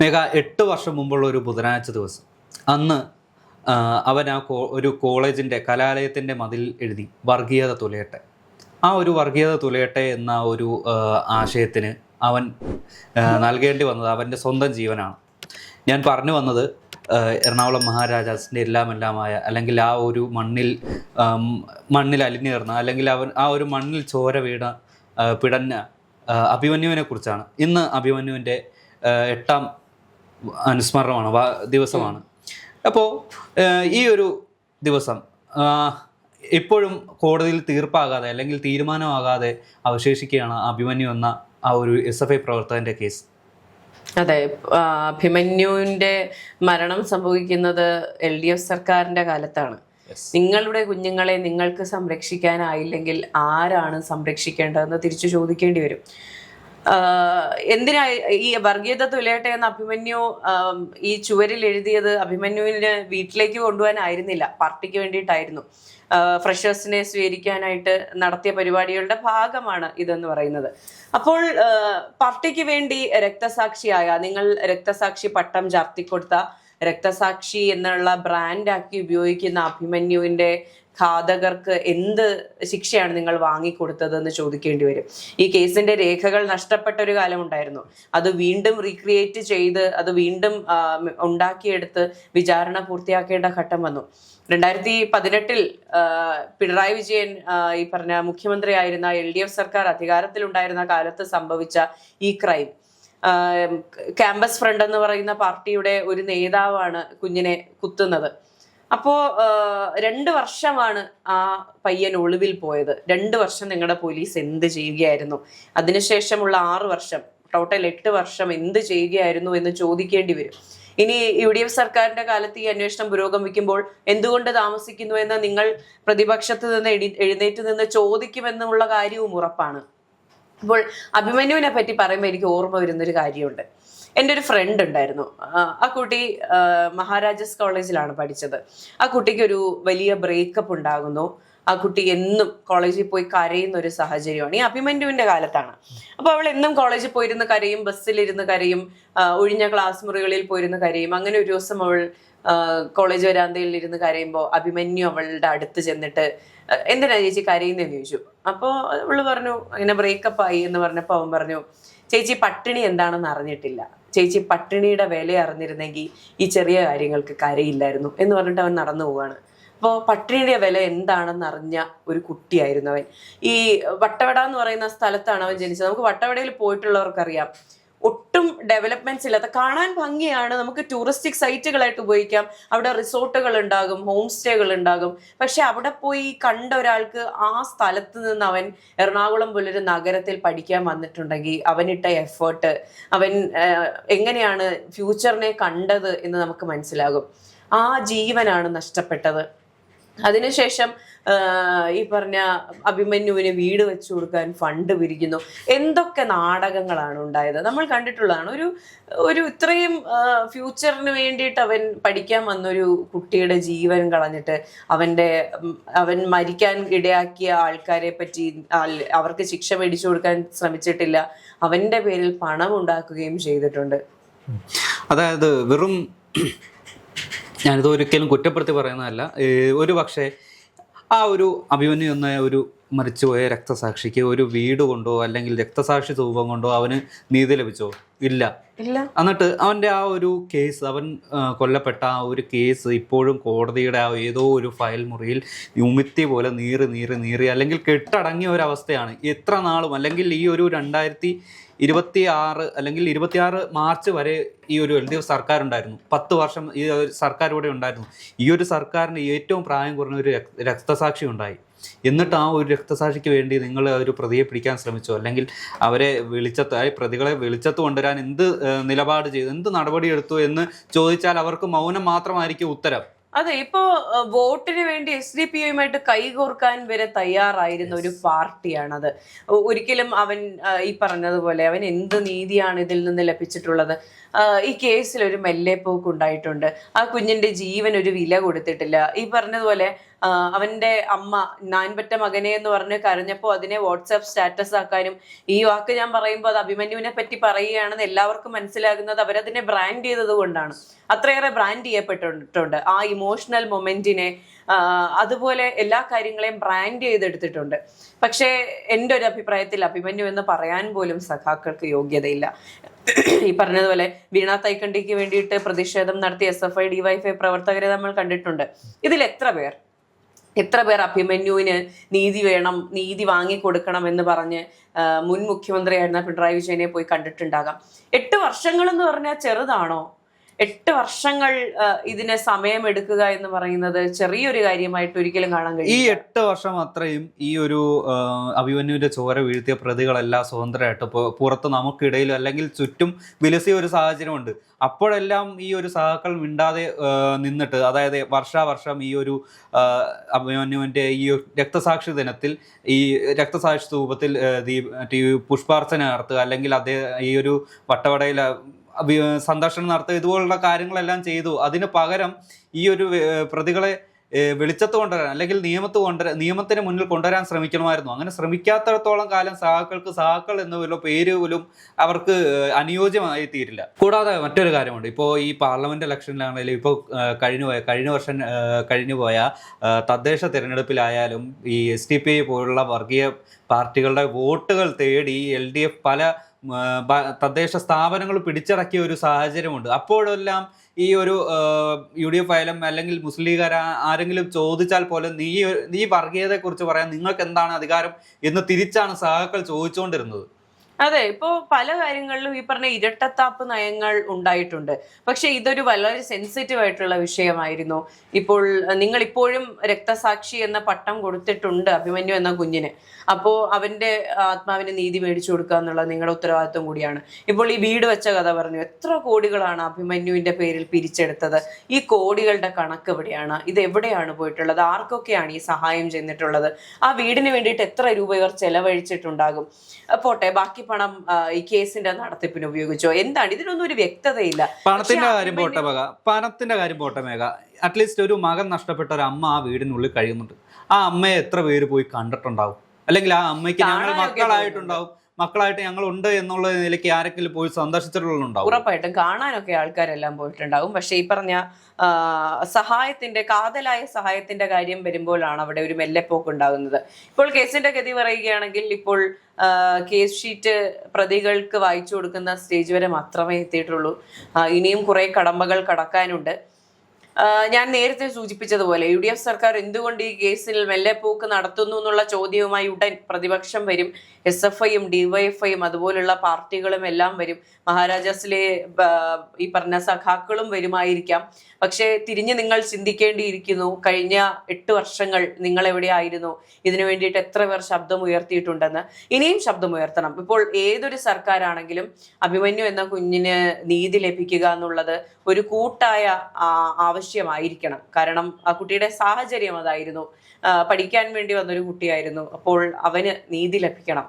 മേഘ 8 വർഷം മുമ്പുള്ള ഒരു ബുധനാഴ്ച ദിവസം അന്ന് അവൻ ഒരു കോളേജിൻ്റെ കലാലയത്തിൻ്റെ മതിൽ എഴുതി വർഗീയത തുലയട്ടെ. ആ ഒരു വർഗീയത തുലയട്ടെ എന്ന ഒരു ആശയത്തിന് അവൻ നൽകേണ്ടി വന്നത് അവൻ്റെ സ്വന്തം ജീവനാണ്. ഞാൻ പറഞ്ഞു വന്നത് എറണാകുളം മഹാരാജാസിൻ്റെ എല്ലാമായ അല്ലെങ്കിൽ ആ ഒരു മണ്ണിൽ അലിഞ്ഞേർന്ന അല്ലെങ്കിൽ ആ ഒരു മണ്ണിൽ ചോര വീണ പിടഞ്ഞ അഭിമന്യുവിനെ കുറിച്ചാണ്. ഇന്ന് അഭിമന്യുവിൻ്റെ 8ാം അനുസ്മരണമാണ് ദിവസമാണ്. അപ്പോൾ ഈ ഒരു ദിവസം ഇപ്പോഴും കോടതിയിൽ തീർപ്പാകാതെ അല്ലെങ്കിൽ തീരുമാനമാകാതെ അവശേഷിക്കുകയാണ് അഭിമന്യു എന്ന ആ ഒരു SFI പ്രവർത്തകന്റെ കേസ്. അതെ, അഭിമന്യുവിന്റെ മരണം സംഭവിക്കുന്നത് LDF സർക്കാരിന്റെ കാലത്താണ്. നിങ്ങളുടെ കുഞ്ഞുങ്ങളെ നിങ്ങൾക്ക് സംരക്ഷിക്കാനായില്ലെങ്കിൽ ആരാണ് സംരക്ഷിക്കേണ്ടതെന്ന് തിരിച്ചു ചോദിക്കേണ്ടി വരും. എന്തിനാ ഈ വർഗീയത തുലയട്ടെ എന്ന അഭിമന്യു ഈ ചുവരിൽ എഴുതിയത്? അഭിമന്യുവിന് വീട്ടിലേക്ക് കൊണ്ടുപോകാനായിരുന്നില്ല, പാർട്ടിക്ക് വേണ്ടിയിട്ടായിരുന്നു. ഫ്രഷേഴ്സിനെ സ്വീകരിക്കാനായിട്ട് നടത്തിയ പരിപാടികളുടെ ഭാഗമാണ് ഇതെന്ന് പറയുന്നത്. അപ്പോൾ പാർട്ടിക്ക് വേണ്ടി രക്തസാക്ഷിയായ, നിങ്ങൾ രക്തസാക്ഷി പട്ടം ചാർത്തിക്കൊടുത്ത രക്തസാക്ഷി എന്നുള്ള ബ്രാൻഡാക്കി ഉപയോഗിക്കുന്ന അഭിമന്യുവിന്റെ ഘാതകർക്ക് എന്ത് ശിക്ഷയാണ് നിങ്ങൾ വാങ്ങിക്കൊടുത്തതെന്ന് ചോദിക്കേണ്ടി വരും. ഈ കേസിന്റെ രേഖകൾ നഷ്ടപ്പെട്ട ഒരു കാലമുണ്ടായിരുന്നു. അത് വീണ്ടും റീക്രിയേറ്റ് ചെയ്ത് അത് വീണ്ടും ഉണ്ടാക്കിയെടുത്ത് വിചാരണ പൂർത്തിയാക്കേണ്ട ഘട്ടം വന്നു. 2018 പിണറായി വിജയൻ ഈ പറഞ്ഞ മുഖ്യമന്ത്രിയായിരുന്ന LDF സർക്കാർ അധികാരത്തിലുണ്ടായിരുന്ന കാലത്ത് സംഭവിച്ച ഈ ക്രൈം, ക്യാമ്പസ് ഫ്രണ്ട് എന്ന് പറയുന്ന പാർട്ടിയുടെ ഒരു നേതാവാണ് കുഞ്ഞിനെ കുത്തുന്നത്. അപ്പോ 2 വർഷമാണ് ആ പയ്യൻ ഒളിവിൽ പോയത്. 2 വർഷം നിങ്ങളുടെ പോലീസ് എന്ത് ചെയ്യുകയായിരുന്നു? അതിനുശേഷമുള്ള 6 വർഷം, ടോട്ടൽ 8 വർഷം എന്ത് ചെയ്യുകയായിരുന്നു എന്ന് ചോദിക്കേണ്ടി വരും. ഇനി UDF സർക്കാരിന്റെ കാലത്ത് ഈ അന്വേഷണം പുരോഗമിക്കുമ്പോൾ എന്തുകൊണ്ട് താമസിക്കുന്നു എന്ന് നിങ്ങൾ പ്രതിപക്ഷത്ത് നിന്ന് എഴുന്നേറ്റ് നിന്ന് ചോദിക്കുമെന്നുള്ള കാര്യവും ഉറപ്പാണ്. അപ്പോൾ അഭിമന്യുവിനെ പറ്റി പറയുമ്പോൾ എനിക്ക് ഓർമ്മ വരുന്നൊരു കാര്യമുണ്ട്. എൻ്റെ ഒരു ഫ്രണ്ട് ഉണ്ടായിരുന്നു. ആ കുട്ടി മഹാരാജാസ് കോളേജിലാണ് പഠിച്ചത്. ആ കുട്ടിക്ക് ഒരു വലിയ ബ്രേക്കപ്പ് ഉണ്ടാകുന്നു. ആ കുട്ടി എന്നും കോളേജിൽ പോയി കരയുന്ന ഒരു സാഹചര്യമാണ്. ഈ അഭിമന്യുവിന്റെ കാലത്താണ്. അപ്പൊ അവൾ എന്നും കോളേജിൽ പോയിരുന്ന് കരയും, ബസ്സിലിരുന്ന് കരയും, ഒഴിഞ്ഞ ക്ലാസ് മുറികളിൽ പോയിരുന്ന് കരയും. അങ്ങനെ ഒരു ദിവസം അവൾ കോളേജ് വരാന്തയിൽ ഇരുന്ന് കരയുമ്പോൾ അഭിമന്യു അവളുടെ അടുത്ത് ചെന്നിട്ട് എന്തിനാ ചേച്ചി കരയുന്നതെന്ന് ചോദിച്ചു. അപ്പോൾ അവള് പറഞ്ഞു അങ്ങനെ ബ്രേക്കപ്പ് ആയി എന്ന് പറഞ്ഞപ്പോൾ അവൻ പറഞ്ഞു, ചേച്ചി പട്ടിണി എന്താണെന്ന് അറിഞ്ഞിട്ടില്ല, ചേച്ചി പട്ടിണിയുടെ വില അറിഞ്ഞിരുന്നെങ്കിൽ ഈ ചെറിയ കാര്യങ്ങൾക്ക് കരയില്ലായിരുന്നു എന്ന് പറഞ്ഞിട്ട് അവൻ നടന്നു പോവാണ്. അപ്പോൾ പട്ടിണിയുടെ വില എന്താണെന്ന് അറിഞ്ഞ ഒരു കുട്ടിയായിരുന്നു അവൻ. ഈ വട്ടവട എന്ന് പറയുന്ന സ്ഥലത്താണ് അവൻ ജനിച്ചത്. നമുക്ക് വട്ടവടയിൽ പോയിട്ടുള്ളവർക്കറിയാം, ഒട്ടും ഡെവലപ്മെന്റ്സ് ഇല്ലാത്ത, കാണാൻ ഭംഗിയാണ്, നമുക്ക് ടൂറിസ്റ്റിക് സൈറ്റുകളായിട്ട് ഉപയോഗിക്കാം. അവിടെ റിസോർട്ടുകൾ ഉണ്ടാകും, ഹോം സ്റ്റേകൾ ഉണ്ടാകും. പക്ഷെ അവിടെ പോയി കണ്ട ഒരാൾക്ക് ആ സ്ഥലത്ത് നിന്ന് അവൻ എറണാകുളം പോലൊരു നഗരത്തിൽ പഠിക്കാൻ വന്നിട്ടുണ്ടെങ്കിൽ അവനിട്ട എഫേർട്ട്, അവൻ എങ്ങനെയാണ് ഫ്യൂച്ചറിനെ കണ്ടത് എന്ന് നമുക്ക് മനസ്സിലാകും. ആ ജീവനാണ് നഷ്ടപ്പെട്ടത്. അതിനുശേഷം ഈ പറഞ്ഞ അഭിമന്യുവിന് വീട് വെച്ചു കൊടുക്കാൻ ഫണ്ട് പിരിക്കുന്നു. എന്തൊക്കെ നാടകങ്ങളാണ് ഉണ്ടായത്, നമ്മൾ കണ്ടിട്ടുള്ളതാണ്. ഒരു ഇത്രയും ഫ്യൂച്ചറിന് വേണ്ടിയിട്ട് അവൻ പഠിക്കാൻ വന്നൊരു കുട്ടിയുടെ ജീവൻ കളഞ്ഞിട്ട് അവൻ മരിക്കാൻ ഇടയാക്കിയ ആൾക്കാരെ പറ്റി അവർക്ക് ശിക്ഷ മേടിച്ചു കൊടുക്കാൻ ശ്രമിച്ചിട്ടില്ല. അവന്റെ പേരിൽ പണം ഉണ്ടാക്കുകയും ചെയ്തിട്ടുണ്ട്. അതായത് ഞാനിത് ഒരിക്കലും കുറ്റപ്പെടുത്തി പറയുന്നതല്ല. ഒരു പക്ഷേ ആ ഒരു അഭിമന്യു എന്ന ഒരു മരിച്ചുപോയ രക്തസാക്ഷിക്ക് ഒരു വീട് കൊണ്ടോ അല്ലെങ്കിൽ രക്തസാക്ഷി രൂപം കൊണ്ടോ അവന് നീതി ലഭിച്ചോ? ഇല്ല. എന്നിട്ട് അവൻ്റെ ആ ഒരു കേസ്, അവൻ കൊല്ലപ്പെട്ട ആ ഒരു കേസ് ഇപ്പോഴും കോടതിയുടെ ആ ഏതോ ഒരു ഫയൽ മുറിയിൽ ഉമിത്തി പോലെ നീറി അല്ലെങ്കിൽ കെട്ടടങ്ങിയ ഒരവസ്ഥയാണ് എത്ര നാളും. അല്ലെങ്കിൽ ഈ ഒരു 2026 അല്ലെങ്കിൽ 26 മാർച്ച് വരെ ഈ ഒരു LDF സർക്കാർ ഉണ്ടായിരുന്നു. 10 വർഷം ഈ സർക്കാർ ഇവിടെ ഉണ്ടായിരുന്നു. ഈ ഒരു സർക്കാരിന് ഏറ്റവും പ്രായം കുറഞ്ഞ ഒരു രക്തസാക്ഷി ഉണ്ടായി. എന്നിട്ട് ആ ഒരു രക്തസാക്ഷിക്ക് വേണ്ടി നിങ്ങൾ ഒരു പ്രതിയെ പിടിക്കാൻ ശ്രമിച്ചോ? അല്ലെങ്കിൽ അവരെ പ്രതികളെ വെളിച്ചത്ത് കൊണ്ടുവരാൻ എന്ത് നിലപാട് ചെയ്തു, എന്ത് നടപടിയെടുത്തു എന്ന് ചോദിച്ചാൽ അവർക്ക് മൗനം മാത്രമായിരിക്കും ഉത്തരം. അതെ, ഇപ്പോ വോട്ടിന് വേണ്ടി SDPIയുമായിട്ട് കൈകോർക്കാൻ വരെ തയ്യാറായിരുന്ന ഒരു പാർട്ടിയാണത്. ഒരിക്കലും അവൻ ഈ പറഞ്ഞതുപോലെ അവൻ എന്ത് നീതിയാണ് ഇതിൽ നിന്ന് ലഭിച്ചിട്ടുള്ളത്? ഈ കേസിൽ ഒരു മെല്ലെപ്പോക്ക് ഉണ്ടായിട്ടുണ്ട്. ആ കുഞ്ഞിന്റെ ജീവൻ ഒരു വില കൊടുത്തിട്ടില്ല. ഈ പറഞ്ഞതുപോലെ അവന്റെ അമ്മ നാൻപറ്റ മകനെ എന്ന് പറഞ്ഞ് കരഞ്ഞപ്പോൾ അതിനെ വാട്സാപ്പ് സ്റ്റാറ്റസ് ആക്കാനും, ഈ വാക്ക് ഞാൻ പറയുമ്പോൾ അത് അഭിമന്യുവിനെ പറ്റി പറയുകയാണെന്ന് എല്ലാവർക്കും മനസ്സിലാകുന്നത് അവരതിനെ ബ്രാൻഡ് ചെയ്തത് കൊണ്ടാണ്. അത്രയേറെ ബ്രാൻഡ് ചെയ്യപ്പെട്ടിട്ടുണ്ട് ആ ഇമോഷണൽ മൊമെന്റിനെ. അതുപോലെ എല്ലാ കാര്യങ്ങളെയും ബ്രാൻഡ് ചെയ്തെടുത്തിട്ടുണ്ട്. പക്ഷേ എൻ്റെ ഒരു അഭിപ്രായത്തിൽ അഭിമന്യു എന്ന് പറയാൻ പോലും സഖാക്കൾക്ക് യോഗ്യതയില്ല. ഈ പറഞ്ഞതുപോലെ വീണ തൈക്കണ്ടിക്ക് വേണ്ടിയിട്ട് പ്രതിഷേധം നടത്തിയ SFI DYFI പ്രവർത്തകരെ നമ്മൾ കണ്ടിട്ടുണ്ട്. ഇതിൽ എത്ര പേർ അഭിമന്യുവിന് നീതി വേണം, നീതി വാങ്ങിക്കൊടുക്കണം എന്ന് പറഞ്ഞ് മുൻ മുഖ്യമന്ത്രിയായിരുന്ന പിണറായി വിജയനെ പോയി കണ്ടിട്ടുണ്ടാകാം. 8 വർഷങ്ങൾ എന്ന് പറഞ്ഞാൽ ചെറുതാണോ? 8 വർഷങ്ങൾ ഇതിന് സമയമെടുക്കുക എന്ന് പറയുന്നത് ചെറിയൊരു കാര്യമായിട്ട് ഒരിക്കലും കാണാൻ കഴിയും. ഈ 8 വർഷം അത്രയും ഈ ഒരു അഭിമന്യുവിന്റെ ചോര വീഴ്ത്തിയ പ്രതികളെല്ലാം സ്വതന്ത്രമായിട്ട് പുറത്ത് നമുക്കിടയിൽ അല്ലെങ്കിൽ ചുറ്റും വിലസിയ ഒരു സാഹചര്യമുണ്ട്. അപ്പോഴെല്ലാം ഈ ഒരു സഹാക്കൾ മിണ്ടാതെ നിന്നിട്ട്, അതായത് വർഷാവർഷം ഈ ഒരു അഭിമന്യുവിന്റെ ഈ രക്തസാക്ഷി ദിനത്തിൽ ഈ രക്തസാക്ഷി സ്തൂപത്തിൽ പുഷ്പാർച്ചന നടത്തുക, അല്ലെങ്കിൽ അദ്ദേഹം ഈ ഒരു വട്ടവടയിൽ സന്ദർശനം നടത്തുക, ഇതുപോലുള്ള കാര്യങ്ങളെല്ലാം ചെയ്തു. അതിന് പകരം ഈ ഒരു പ്രതികളെ വെളിച്ചത്ത് കൊണ്ടുവരാൻ അല്ലെങ്കിൽ നിയമത്തിന് മുന്നിൽ കൊണ്ടുവരാൻ ശ്രമിക്കണമായിരുന്നു. അങ്ങനെ ശ്രമിക്കാത്തടത്തോളം കാലം സഹാക്കൾ എന്നുള്ള പേര് പോലും അവർക്ക് അനുയോജ്യമായി തീരില്ല. കൂടാതെ മറ്റൊരു കാര്യമുണ്ട്. ഇപ്പോൾ ഈ പാർലമെന്റ് ഇലക്ഷനിലാണെങ്കിലും ഇപ്പോൾ കഴിഞ്ഞുപോയ തദ്ദേശ തിരഞ്ഞെടുപ്പിലായാലും ഈ SDPI പോലുള്ള വർഗീയ പാർട്ടികളുടെ വോട്ടുകൾ തേടി LDF പല തദ്ദേശ സ്ഥാപനങ്ങൾ പിടിച്ചടക്കിയ ഒരു സാഹചര്യമുണ്ട്. അപ്പോഴെല്ലാം ഈ ഒരു UDF ആയാലും അല്ലെങ്കിൽ മുസ്ലിം ലീഗ് ആരെങ്കിലും ചോദിച്ചാൽ പോലും നീ വർഗീയതയെക്കുറിച്ച് പറയാൻ നിങ്ങൾക്ക് എന്താണ് അധികാരം എന്ന് തിരിച്ചാണ് സഹാക്കൾ ചോദിച്ചുകൊണ്ടിരുന്നത്. അതെ, ഇപ്പോ പല കാര്യങ്ങളിലും ഈ പറഞ്ഞ ഇരട്ടത്താപ്പ് നയങ്ങൾ ഉണ്ടായിട്ടുണ്ട്. പക്ഷെ ഇതൊരു വളരെ സെൻസിറ്റീവ് ആയിട്ടുള്ള വിഷയമായിരുന്നു. നിങ്ങൾ ഇപ്പോഴും രക്തസാക്ഷി എന്ന പട്ടം കൊടുത്തിട്ടുണ്ട് അഭിമന്യു എന്ന കുഞ്ഞിന്. അപ്പോ അവന്റെ ആത്മാവിന് നീതി മേടിച്ചു കൊടുക്കുക എന്നുള്ളത് നിങ്ങളുടെ ഉത്തരവാദിത്വം കൂടിയാണ്. ഇപ്പോൾ ഈ വീട് വെച്ച കഥ പറഞ്ഞു. എത്ര കോടികളാണ് അഭിമന്യുവിന്റെ പേരിൽ പിരിച്ചെടുത്തത്? ഈ കോടികളുടെ കണക്ക് എവിടെയാണ്? ഇത് എവിടെയാണ് പോയിട്ടുള്ളത്? ആർക്കൊക്കെയാണ് ഈ സഹായം ചെയ്തിട്ടുള്ളത്? ആ വീടിന് വേണ്ടിയിട്ട് എത്ര രൂപ ഇവർ ചെലവഴിച്ചിട്ടുണ്ടാകും? പോട്ടെ, ബാക്കി പണം ഈ കേസിന്റെ നടത്തിപ്പിന് ഉപയോഗിച്ചോ? എന്താണ്? ഇതിനൊന്നും ഒരു വ്യക്തതയില്ല. പണത്തിന്റെ കാര്യം പോട്ടെ മേഘ. അറ്റ്ലീസ്റ്റ് ഒരു മകൻ നഷ്ടപ്പെട്ട ഒരു അമ്മ ആ വീടിനുള്ളിൽ കഴിയുന്നുണ്ട്. ആ അമ്മയെ എത്ര പേര് പോയി കണ്ടിട്ടുണ്ടാവും? അല്ലെങ്കിൽ ആ അമ്മയ്ക്ക് ഞങ്ങൾ മക്കളായിട്ട് ഞങ്ങൾ ഉണ്ട് എന്നുള്ള നിലയ്ക്ക് ആരെങ്കിലും പോയി സന്ദർശിച്ചിട്ടുണ്ടാവും. ഉറപ്പായിട്ടും കാണാനൊക്കെ ആൾക്കാരെല്ലാം പോയിട്ടുണ്ടാവും. പക്ഷെ ഈ പറഞ്ഞ കാതലായ സഹായത്തിന്റെ കാര്യം വരുമ്പോഴാണ് അവിടെ ഒരു മെല്ലെപ്പോക്ക് ഉണ്ടാകുന്നത്. ഇപ്പോൾ കേസിന്റെ ഗതി പറയുകയാണെങ്കിൽ ഇപ്പോൾ കേസ് ഷീറ്റ് പ്രതികൾക്ക് വായിച്ചു കൊടുക്കുന്ന സ്റ്റേജ് വരെ മാത്രമേ എത്തിയിട്ടുള്ളൂ. ഇനിയും കുറെ കടമ്പകൾ കടക്കാനുണ്ട്. ഞാൻ നേരത്തെ സൂചിപ്പിച്ചതുപോലെ UDF സർക്കാർ എന്തുകൊണ്ട് ഈ കേസിൽ മെല്ലെപ്പോക്ക് നടത്തുന്നു എന്നുള്ള ചോദ്യവുമായി ഉടൻ പ്രതിപക്ഷം വരും. SFIയും DYFIയും അതുപോലുള്ള പാർട്ടികളും എല്ലാം വരും. മഹാരാജാസിലെ ഈ പറഞ്ഞ സഖാക്കളും വരുമായിരിക്കാം. പക്ഷേ തിരിഞ്ഞ് നിങ്ങൾ ചിന്തിക്കേണ്ടിയിരിക്കുന്നു, കഴിഞ്ഞ 8 വർഷങ്ങൾ നിങ്ങൾ എവിടെയായിരുന്നു? ഇതിനു വേണ്ടിയിട്ട് എത്ര പേർ ശബ്ദം ഉയർത്തിയിട്ടുണ്ടെന്ന്. ഇനിയും ശബ്ദം ഉയർത്തണം. ഇപ്പോൾ ഏതൊരു സർക്കാരാണെങ്കിലും അഭിമന്യു എന്ന കുഞ്ഞിന് നീതി ലഭിക്കുക എന്നുള്ളത് ഒരു കൂട്ടായ ആവശ്യമായിരിക്കണം. കാരണം ആ കുട്ടിയുടെ സാഹചര്യം അതായിരുന്നു. പഠിക്കാൻ വേണ്ടി വന്നൊരു കുട്ടിയായിരുന്നു. അപ്പോൾ അവന് നീതി ലഭിക്കണം.